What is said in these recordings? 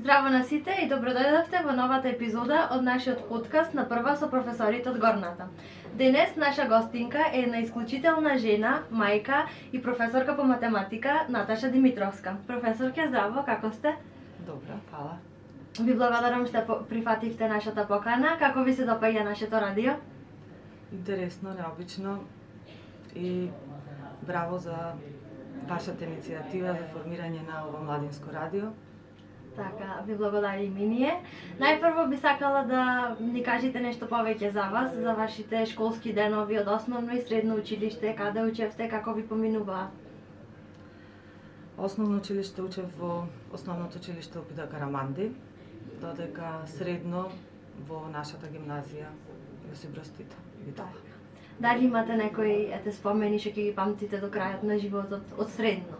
Здраво на сите и добродојдовте во новата епизода од нашиот подкаст на прва со професорите од Горната. Денес наша гостинка е една исклучителна жена, мајка и професорка по математика Наташа Димитровска. Професорке, здраво, како сте? Добро, фала. Ви благодарам што прифативте нашата покана. Како ви се допаѓа нашето радио? Интересно, необично и браво за вашата иницијатива за формирање на ово младинско радио. Така, ви благодарим и ние. Најпрво би сакала да ни кажете нешто повеќе за вас, за вашите школски денови од основно и средно училиште, каде учевте, како ви поминуваа? Основно училиште учев во основното училиште Опида Караманди, додека средно во нашата гимназија Јосип Броз Тито, Витола. Дали имате некои спомени што ќе ги памтите до крајот на животот од средно?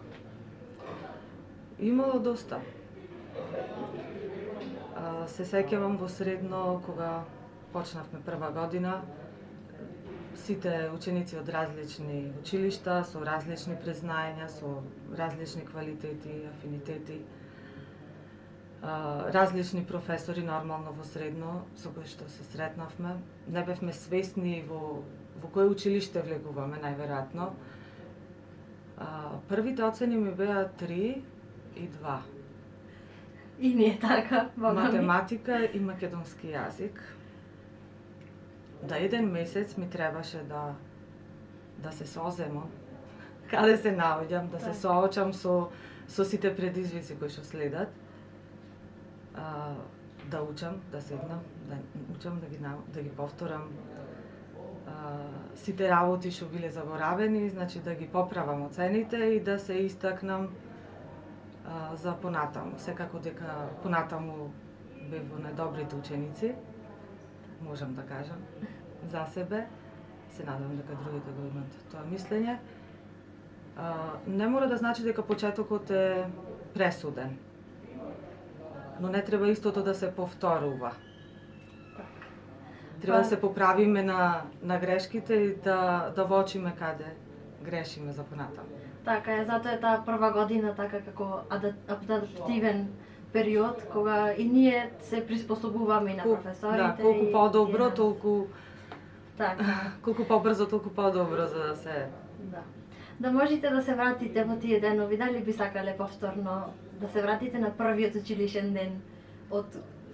Имало доста. Се сеќавам во средно кога почнавме прва година, сите ученици од различни училишта, со различни признаења, со различни квалитети, афинитети, различни професори нормално во средно со кои што се сретнавме. Не бевме свесни во кое училиште влегуваме најверојатно. Првите оцени ми беа 3 и 2. И ние така, Математика и македонски јазик. Да еден месец ми требаше да се соземам, каде се наоѓам, да се соочам со сите предизвици кои што следат. Да учам, да седнам, да учам, да ги повторам сите работи што биле заборавени, значи да ги поправам оцените и да се истакнам за понатаму. Секако дека понатаму бев во најдобрите ученици, можам да кажам, за себе. Се надевам дека другите го имат тоа мислење. Не мора да значи дека почетокот е пресуден, но не треба истото да се повторува. Треба да се поправиме на грешките и да воочиме каде грешиме за понатаму. Така е, затоа е таа прва година така како адаптивен период кога и ние се приспособуваме на професорите. Да, колку подобро, толку така. Колку побрзо, толку подобро за да се. Да можете да се вратите во тие денови, дали би сакале повторно да се вратите на првиот училишен ден од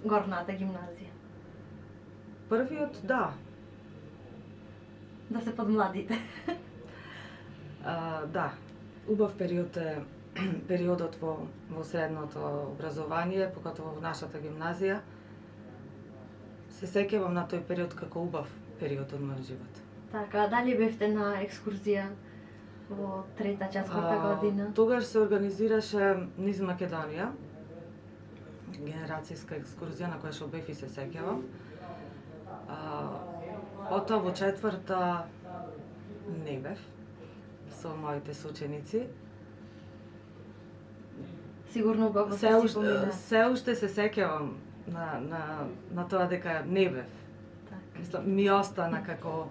Горната гимназија? Првиот, да. Да се подмладите. Да. Убав период е периодот во средното образование, покатово во нашата гимназија. Се сеќавам на тој период како убав период од мојот живот. Така, дали бевте на екскурзија во трета, четврта година? Тогаш се организираше низ Македонија, генерацијска екскурзија на која што бев и се сеќавам. Потоа во четврта не бев со моите соученици. Сигурно убаво се уште се сеќавам на тоа дека не бев. Мислам, ми остана како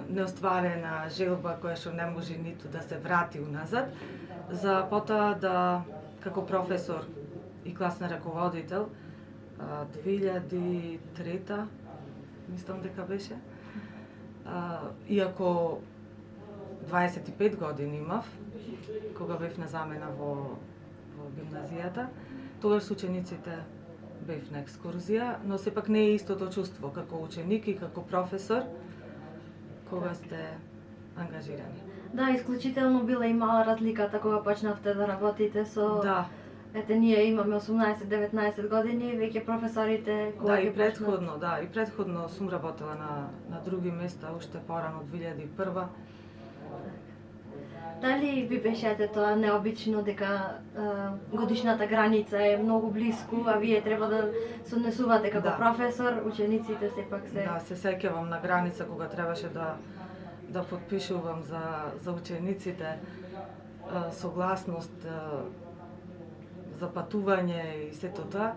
неостварена желба која што не може ниту да се врати уназад, за потоа да како професор и класен раководител 2003 мислам дека беше. Иако 25 години имав, кога бев на замена во гимназијата, тогаш со учениците бев на екскурзија, но сепак не е истото чувство како ученик и како професор кога сте ангажирани. Да, исклучително била и мала разликата кога почнавте да работите со... Да. Ете, ние имаме 18-19 години, веќе професорите кога и предходно сум работела на други места, уште порано 2001. Дали ви беше тоа необично дека годишната граница е многу блиску, а вие треба да се однесувате како професор, учениците сепак се... Да, се сеќавам на граница кога требаше да потпишувам за учениците согласност за патување и сето тоа.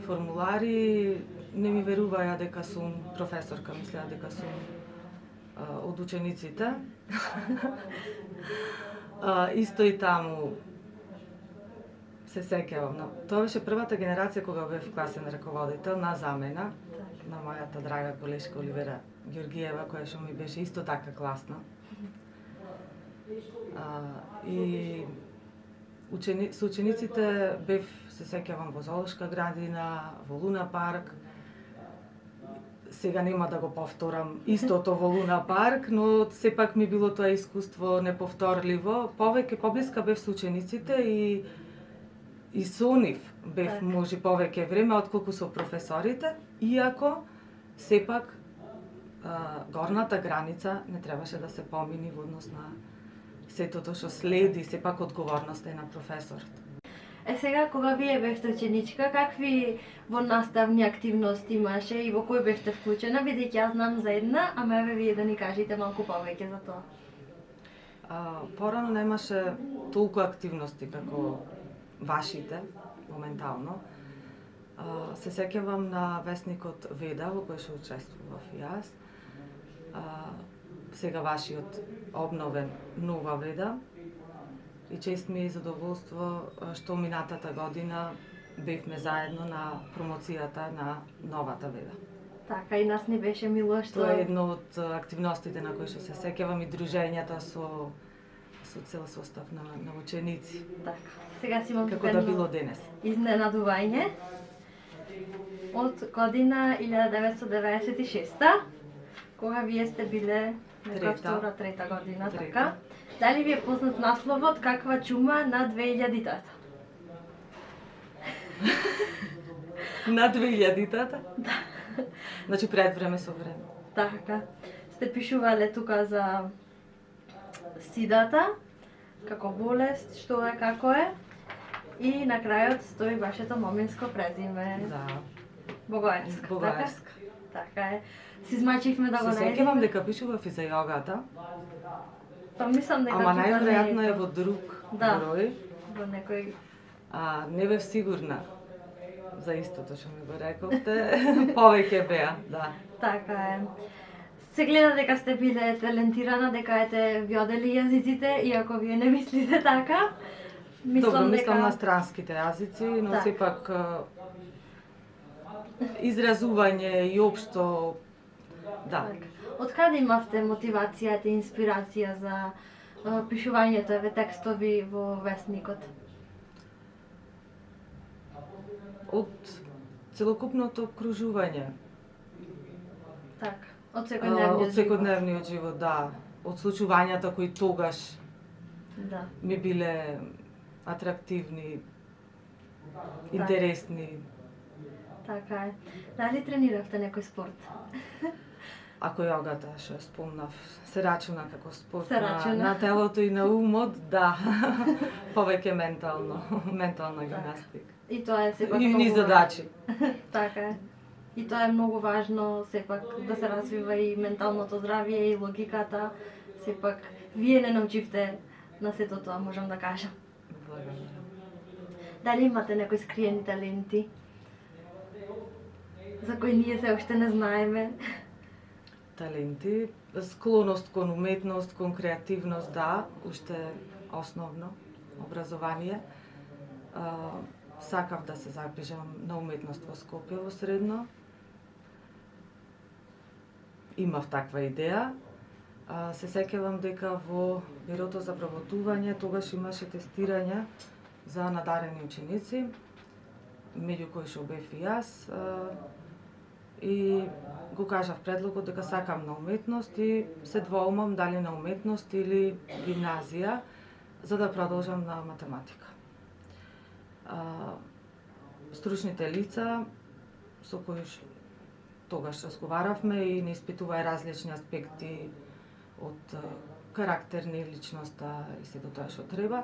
Формулари не ми веруваја дека сум професорка, мислеа дека сум од учениците. Исто и таму се сеќавам. Тоа беше првата генерација кога бев класен раководител на замена на мојата драга колешка Оливера Ѓоргиева, која што ми беше исто така класна. И со учениците бев, се сеќавам, во Зоолошка градина, во Луна парк. Сега нема да го повторам истото во Луна парк, но сепак ми било тоа искуство неповторливо. Повеќе поблиска бев со учениците и со нив бев може повеќе време отколку со професорите, иако сепак горната граница не требаше да се помини во однос на сетото што следи, сепак одговорноста е на професорот. Сега, кога вие бевте ученичка, какви во наставни активности имаше и во кој бевте вклучена, бидејќи јас знам за една, а меве вие да ни кажете малку повеќе за тоа. Порано немаше толку активности како вашите, моментално. Се сеќавам на весникот Веда, во кој што учествував и јас. Сега вашиот обновен Нова Веда. И чест ми е задоволство што минатата година бевме заедно на промоцијата на новата Веда. Така, и нас ни беше мило што... Тоа е едно од активностите на кои што се сеќавам и дружењата со цел состав на ученици. Така, сега си имам како да било денес. Изненадување од година 1996, кога вие сте биле трета година, така. Дали ви е познат насловот "Каква чума на 2000-тата"? На 2000-тата? Да. Значи пред време со време. Така. Сте пишувале тука за сидата, како болест, што е, како е. И на крајот стои вашето моминско презиме. Да. Богоевска. Богоевска. Така е. Си змачивме да го најдеме. Се сеќавам дека пишував и за јогата. Па мислам дека ама најверојатно е во друг број. Во некој... Не бев сигурна за истото што ми го рековте. Повеќе беа, да. Така е. Се гледа дека сте биле талентирана, дека ете ви одели јазиците, иако вие не мислите така. Добро, мислам на странските јазици, но сепак изразување и општо, да. Од каде имавте мотивацијата и инспирација за пишувањето еве текстови во весникот? Од целокупното окружување. Така, од секојдневниот живот, да. Од случувањата кои тогаш ми биле атрактивни, интересни. Така е. Дали трениравте некој спорт? Ако јогата, што спомнав, се рачуна како спорт на телото и на умот, да. Повеќе ментална гимнастика. И тоа е сепак многу задачи. Така е. И тоа е многу важно сепак да се развива и менталното здравје и логиката. Сепак вие не научивте на сето тоа, можам да кажам. Дали имате некои скриени таленти за кои ние се уште не знаеме? Таленти, склоност кон уметност, кон креативност, да, уште основно образование. Сакав да се запишам на уметност во Скопје во средно. Имав таква идеја. Се сеќавам дека во бирото за вработување тогаш имаше тестирање за надарени ученици, меѓу кои што бев и јас. И го кажав предлогот дека сакам на уметност и се двоумам дали на уметност или гимназија, за да продолжам на математика. Стручните лица со кои тогаш разговаравме и не испитуваа различни аспекти од карактерни, личноста и сето тоа што треба.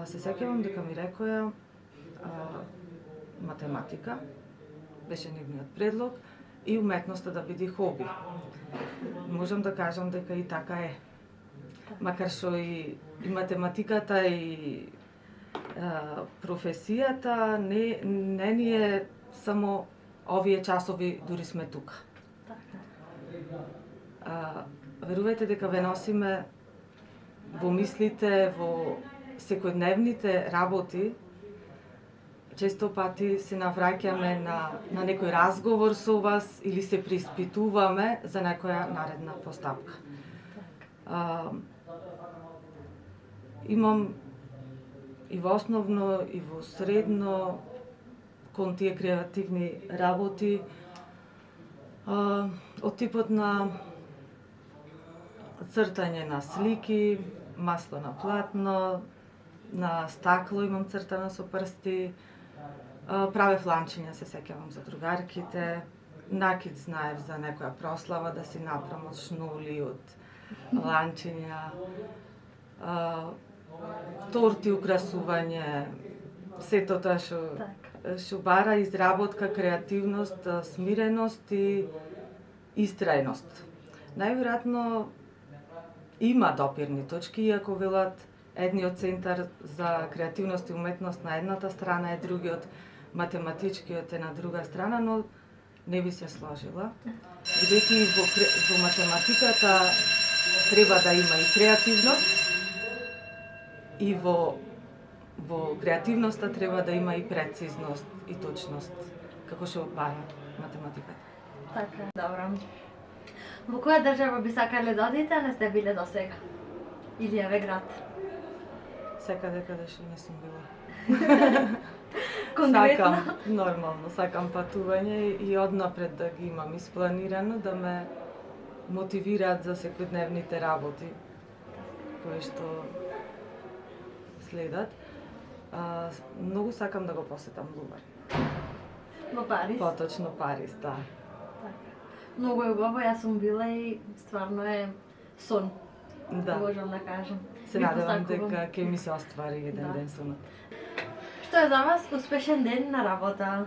Се сеќавам дека ми рекоја математика беше нивниот предлог и уметноста да биде хоби. Можам да кажам дека и така е. Макар што и математиката и професијата не ни е само овие часови дури сме тука. Верувајте дека ве носиме во мислите, во секојдневните работи често пати се навраќаме на некој разговор со вас или се приспитуваме за некоја наредна постапка. Имам и во основно и во средно кон тие креативни работи од типот на цртање на слики, масло на платно, на стакло имам цртано со прсти, правев ланчиња, се сеќавам за другарките, накид знаев за некоја прослава да си направам од шнули, од ланчиња, торти, украсување, сето тоа што бара изработка, креативност, смиреност и истрајност. Најверојатно има допирни точки, иако велат едниот центар за креативност и уметност на едната страна е другиот математичкиот е на друга страна, но не би се сложила. Бидејќи во математиката треба да има и креативност и во креативноста треба да има и прецизност и точност, како што бара математиката. Така, добро. Во која држава би сакале да одите, а не сте биле до сега? Или еве град? Секаде каде што не сум била. Конкретно? Нормално, сакам патување и однапред да ги имам испланирано, да ме мотивираат за секојдневните работи кои што следат. Многу сакам да го посетам Лувар. Во Париз? Поточно Париз, да. Многу е убаво, јас сум била и стварно е сон. Да. Можам да кажам. Се надевам дека ќе ми се оствари еден ден сонот. Што е за вас успешен ден на работа?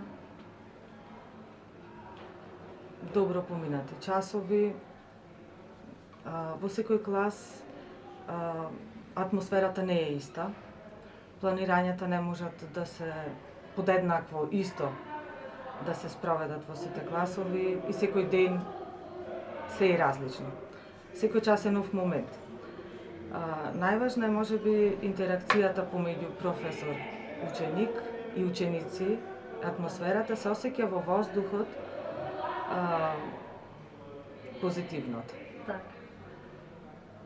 Добро поминати часови. Во секој клас атмосферата не е иста. Планирањата не можат да се подеднакво исто да се спроведат во сите класови и секој ден се е различно. Секој час е нов момент. Најважна е можеби интеракцијата помеѓу професор, ученик и ученици. Атмосферата се осеќа во воздухот позитивното. Така.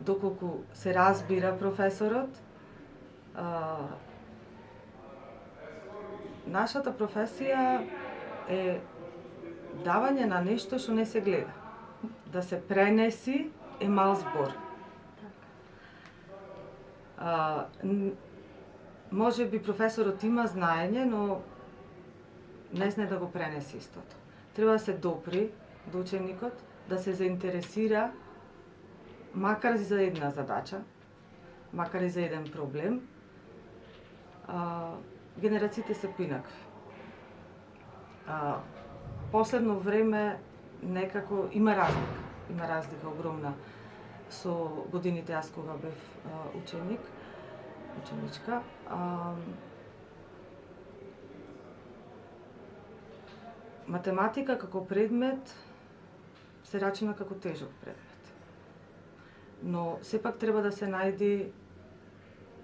Доколку се разбира професорот, нашата професија е давање на нешто што не се гледа. Да се пренеси е мал збор. Може би професорот има знаење, но не знае да го пренеси истото. Треба да се допри до ученикот, да се заинтересира макар и за една задача, макар и за еден проблем. Генерациите се поинакви. Последно време некако има разлика огромна со годините јас кога бев ученичка. Математика како предмет се рачуна како тежок предмет. Но сепак треба да се најди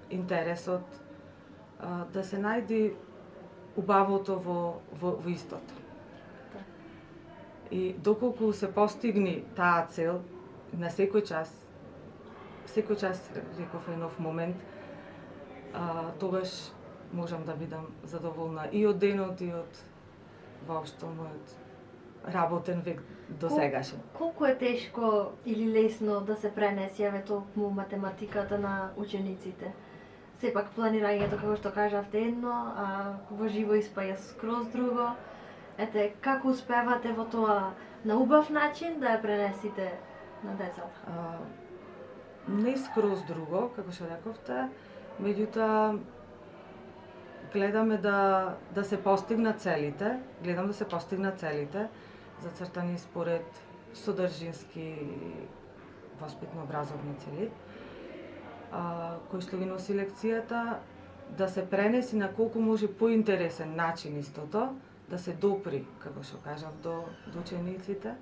интересот, да се најди убавото во истото. И доколку се постигни таа цел на секој час реков е нов момент, тогаш можам да бидам задоволна и од денот и од воопшто мојот работен век до сегашен. Колку е тешко или лесно да се пренесе еве токму математиката на учениците? Сепак планирањето, како што кажавте, едно, а во живо испаја скроз друго. Ете, како успевате во тоа на убав начин да ја пренесите на децата? Не скроз друго, како што рековте, меѓутоа гледам да се постигнат целите, зацртани според содржински воспитно-образовни цели, кои што ги носи лекцијата, да се пренеси на колку може поинтересен начин истото, да се допри, како што кажав, до учениците.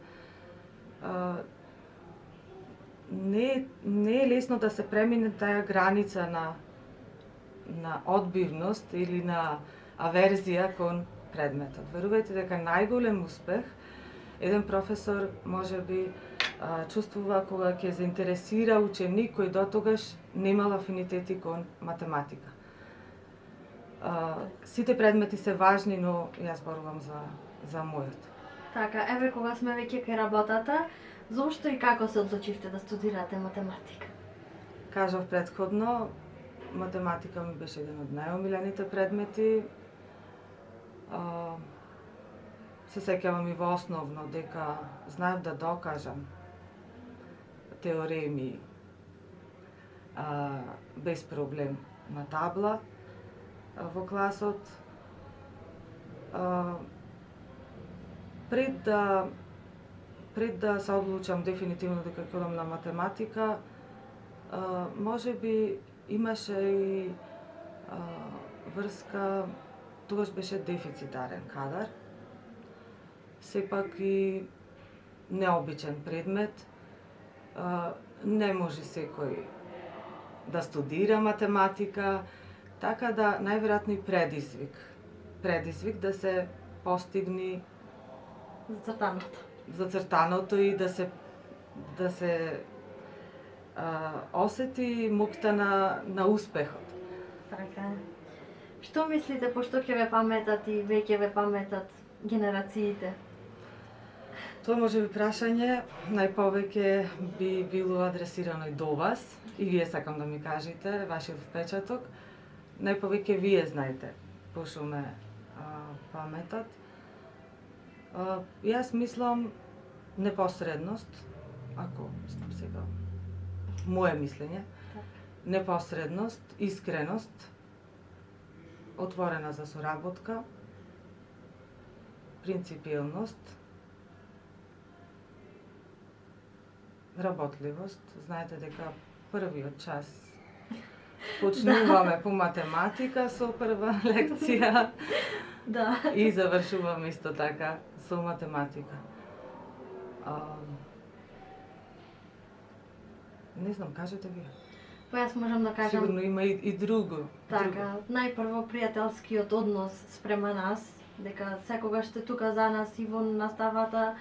Не е лесно да се премине таа граница на одбивност или на аверзија кон предметот. Верувајте дека најголем успех еден професор можеби чувствува кога ќе заинтересира ученик кој дотогаш немал афинитети кон математика. Сите предмети се важни, но јас зборувам за мојот. Така, еве кога сме веќе кај работата, зошто и како се одлучивте да студирате математика? Кажав претходно, математика ми беше еден од најомилените предмети. Се сеќавам и во основно дека знаев да докажам теореми без проблем на табла во класот. Пред да се одлучам дефинитивно дека ќе одам на математика, можеби имаше и врска, тогаш беше дефицитарен кадар, сепак и необичен предмет. Не може секој да студира математика, така да најверојатно и предизвик да се постигни зацртаното и да се осети мукта на успехот. Така. Што мислите, пошто ќе ве паметат и веќе ве паметат генерациите? Тоа може би прашање најповеќе би било адресирано и до вас, и вие сакам да ми кажете вашиот впечаток. Најповеќе вие знаете пошто ме паметат. Јас мислам непосредност, ако сега моје мислење, непосредност, искреност, отворена за соработка, принципиелност, работливост. Знаете дека првиот час почнуваме по математика со прва лекција. Да. И завршуваме исто така со математика. Не знам, кажете вие. Па јас можам да кажам. Сигурно има и друго. Така, најпрво пријателскиот однос спрема нас, дека секогаш сте тука за нас и во наставата,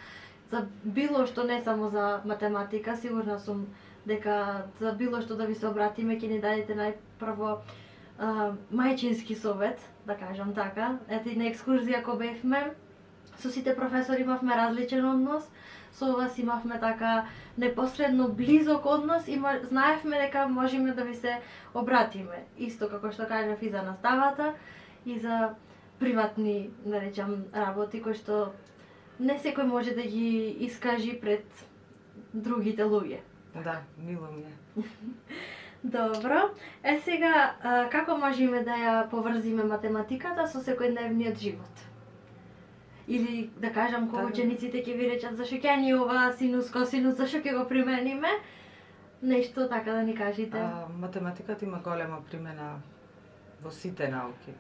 за било што, не само за математика, сигурна сум дека за било што да ви се обратиме ќе ни дадете најпрво мајчински совет, да кажам така. Ете и на екскурзија кога бевме, со сите професори имавме различен однос, со вас имавме така непосредно близок однос и знаевме дека можеме да ви се обратиме. Исто како што кажав и за наставата и за приватни, да речам, работи кои што не секој може да ги искажи пред другите луѓе. Да, мило ми е. Добро. Сега, како можеме да ја поврзиме математиката со секојдневниот живот? Или да кажам, кога учениците ќе ви речат зашо ќе ни ова синус, косинус, зашо ќе го примениме? Нешто така да ни кажете. Математиката има голема примена во сите науки.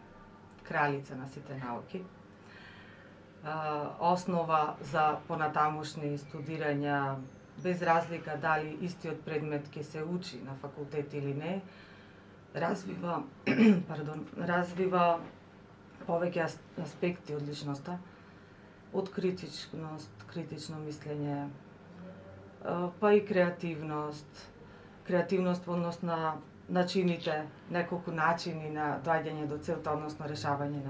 Кралица на сите науки. Основа за понатамошни студирања, без разлика дали истиот предмет ќе се учи на факултет или не, развива повеќе аспекти од личноста, од критичност, критично мислење, па и креативност во однос на начините, неколку начини на доаѓање до целта, односно решавање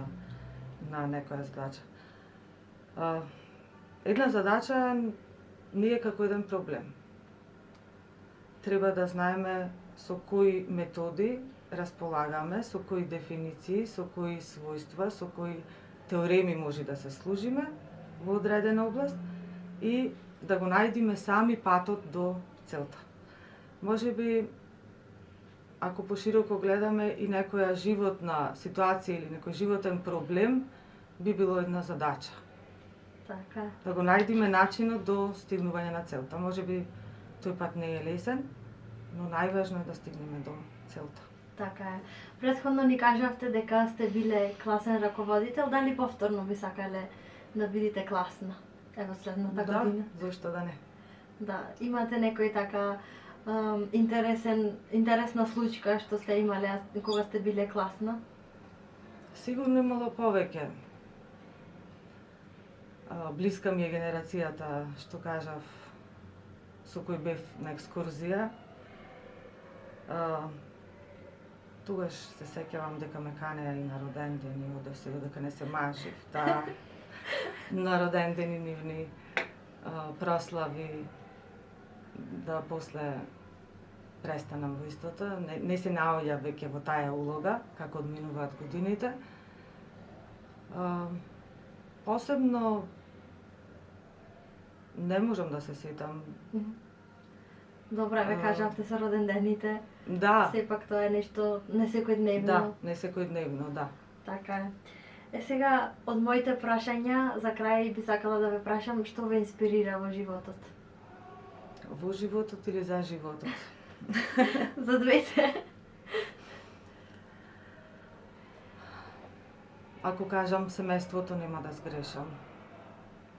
на некоја задача. Една задача не е како еден проблем. Треба да знаеме со кои методи располагаме, со кои дефиниции, со кои својства, со кои теореми може да се служиме во одредена област и да го најдиме сами патот до целта. Можеби, ако пошироко гледаме, и некоја животна ситуација или некој животен проблем би било една задача. Така. Да го најдиме начинот до стигнување на целта. Можеби тој пат не е лесен, но најважно е да стигнеме до целта. Така е. Претходно ни кажавте дека сте биле класен раководител, дали повторно би сакале да бидете класна? Ево следната година. Да, зошто да не? Да, имате некој така интересна случка што сте имале кога сте биле класна? Сигурно имало повеќе. Блиска ми е генерацијата, што кажав, со кој бев на екскурзија. Тогаш се сеќавам дека ме канеа и на родендени, од се дека не се мажив, на родендени нивни прослави, да после престанам во истото. Не се наоѓа веќе во таа улога, како одминуваат годините. Посебно не можам да се сетам. Добре, ве кажавте со родендените. Да. Сепак тоа е нешто не секојдневно. Да, не секојдневно, да. Така е. Сега, од моите прашања, за крај би сакала да ве прашам што ве инспирира во животот? Во животот или за животот? За двете. Ако кажам семејството, нема да сгрешам.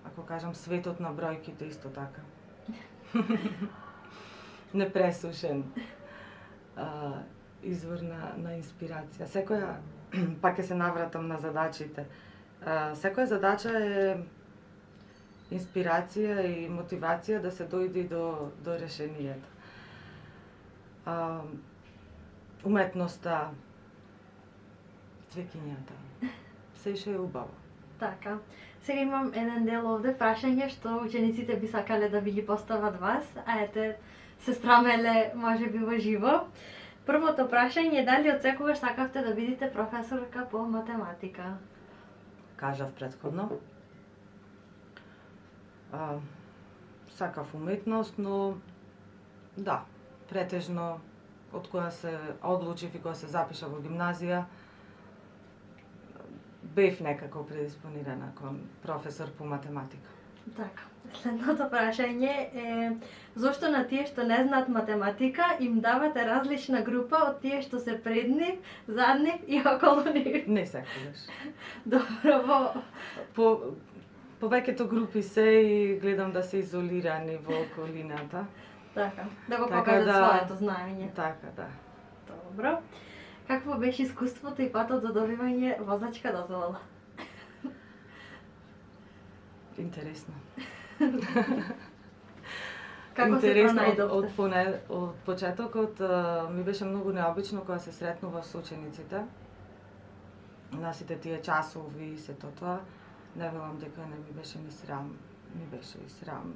Ако кажам светот на бројките, исто така. Непресушен извор на инспирација. Секоја, пак ќе се навратам на задачите. Секоја задача е инспирација и мотивација да се дојде до решението. Уметноста, цвеќињата, се ше е убаво. Така. Сега имам еден дел овде прашање што учениците би сакале да ви ги постават вас, а ете, сестра Меле може би во живо. Првото прашање е дали од секогаш сакавте да бидете професорка по математика? Кажав претходно. Сакав уметност, но да, претежно од која се одлучив и која се запиша во гимназија, бев некако предиспонирана кон професор по математика. Така. Следното прашање е зошто на тие што не знаат математика им давате различна група од тие што се пред нив, зад нив и околу нив? Не секогаш. Добро, Повеќето групи се и гледам да се изолирани во околината. Така, да го Така покажат да- своето знаење. Така, да. Добро. Какво беше искуството и патот за добивање возачка дозвола? Интересно. Како се Интересно, пронајдовте? од почетокот ми беше многу необично кога се сретнував со учениците. На сите тие часови и сето тоа. Не велам дека не ми беше ни срам. Ми беше и срам.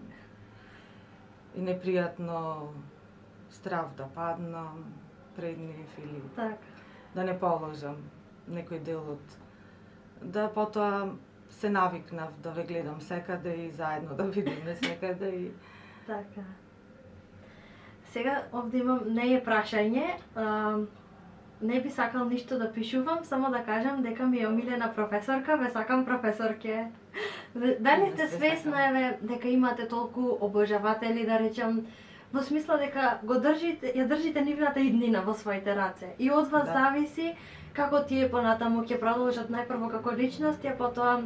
И непријатно страв да паднам пред нив или Така. да не положам некој дел од... Да потоа се навикнав да ве гледам секаде и заедно да видиме секаде и... Така. Сега овде имам не е прашање, не би сакал ништо да пишувам, само да кажам дека ми е омилена професорка, ве сакам професорке. Дали сте Се свесна еве дека имате толку обожаватели, да речам, во смисла дека ја држите нивната иднина во своите раце и од вас Да. зависи како тие понатаму ќе продолжат најпрво како личност, а потоа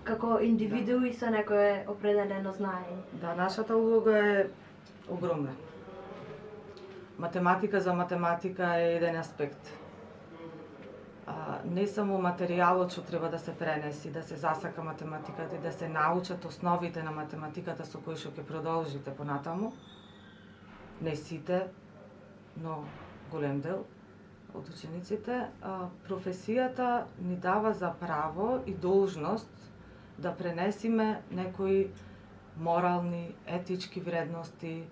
како индивидуи со некое определено знаење. Да, нашата улога е огромна. Математика за математика е еден аспект. Не само материјалот што треба да се пренеси, да се засака математиката и да се научат основите на математиката со кои што ќе продолжите понатаму. Не сите, но голем дел од учениците. Професијата ни дава за право и должност да пренесиме некои морални, етички вредности,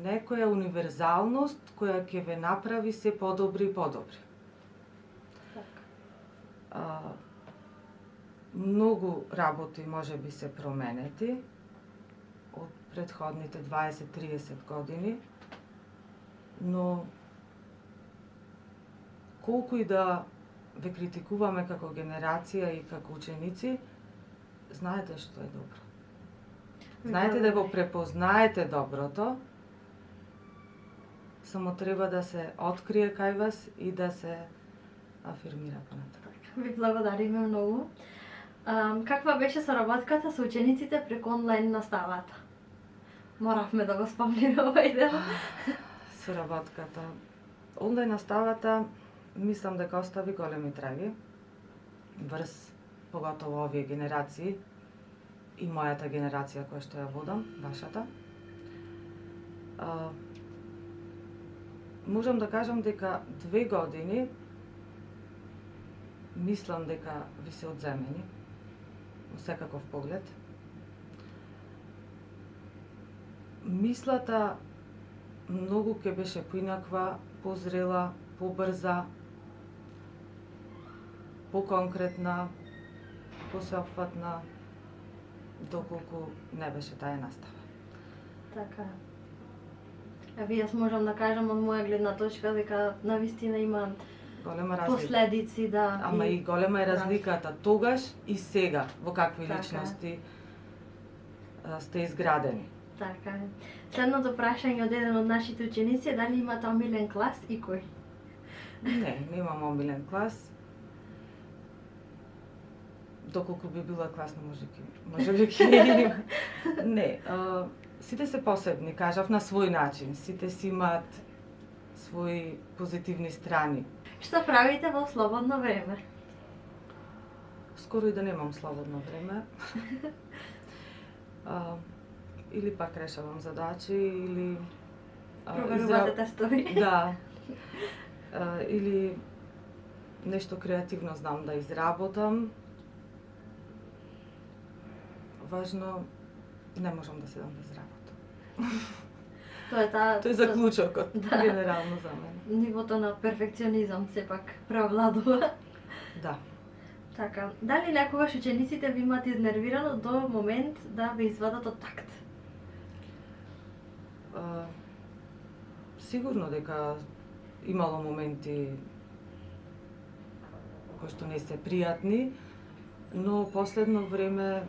некоја универзалност која ќе ве направи се подобри и подобри. Многу работи може би се променети од претходните 20-30 години, но колку и да ве критикуваме како генерација и како ученици, знаете што е добро. Знаете да го препознаете доброто, само треба да се открие кај вас и да се афирмира понатаму. Ви благодариме многу. Каква беше соработката со учениците преку онлайн наставата? Моравме да го спомниме овој дел. Соработката. Онлайн наставата мислам дека остави големи траги врз поготово овие генерации и мојата генерација која што ја водам, вашата. Можам да кажам дека 2 години мислам дека ви се одземени во секаков поглед. Мислата многу ќе беше поинаква, позрела, побрза, поконкретна, посеопфатна, доколку не беше таа настава. Така. Јас можам да кажам од моја гледна точка дека навистина има Голема разлика. последици, да. Ама и голема е разликата тогаш и сега во какви Така е. личности сте изградени. Така е. Следното прашање од еден од нашите ученици е дали имате омилен клас и кој? Не имам омилен клас. Доколку би била класна, може би ќе Не, сите се посебни, кажав на свој начин. Сите си имаат своји позитивни страни. Што правите во слободно време? Скоро и да немам слободно време. Или пак решавам задачи, или... Проверувате тестови? Да. Или нешто креативно знам да изработам. Важно, не можам да седам без работа. Тоа е заклучокот, Да. генерално за мене. Нивото на перфекционизам сепак преовладува. Да. Така, дали некогаш учениците ви имаат изнервирано до момент да ве извадат од такт? Сигурно дека имало моменти кои што не се пријатни, но последно време,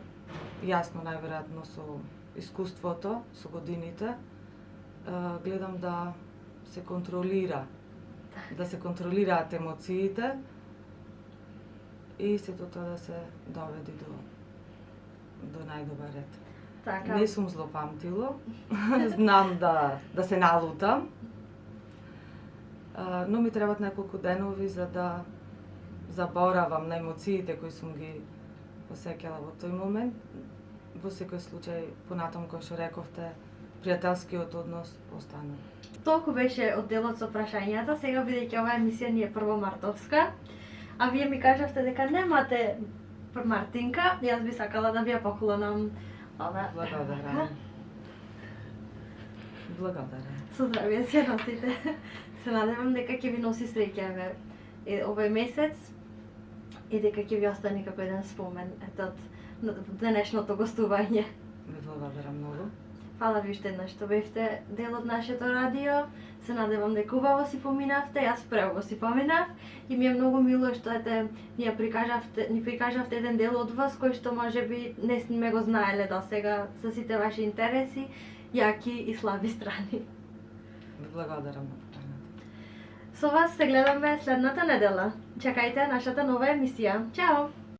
јасно најверојатно со искуството, со годините, гледам да се контролира, да се контролираат емоциите и сето тоа да се доведи до најдобар ред. Така. Не сум злопамтило, знам да се налутам, но ми требат неколку денови за да заборавам на емоциите кои сум ги осеќала во тој момент. Во секој случај, понатаму кој што рековте, пријателскиот однос остана. Толку беше од делот со прашањата, сега бидејќи оваа емисија ни е првомартовска, а вие ми кажавте дека немате Мартинка, јас би сакала да ви ја поклонам ова. Благодарам. Благодарам. Со здравје се носите. Се надевам дека ќе ви носи среќа овој месец и дека ќе ви остане како еден спомен од денешното гостување. Ви благодарам многу. Фала ви уште еднаш што бевте дел од нашето радио. Се надевам дека убаво си поминавте, јас преубаво си поминав и ми е многу мило што ни прикажавте еден дел од вас кој што можеби не сме го знаеле досега со сите ваши интереси, јаки и слаби страни. Ви благодарам. Со вас се гледаме следната недела. Чекајте нашата нова емисија. Чао!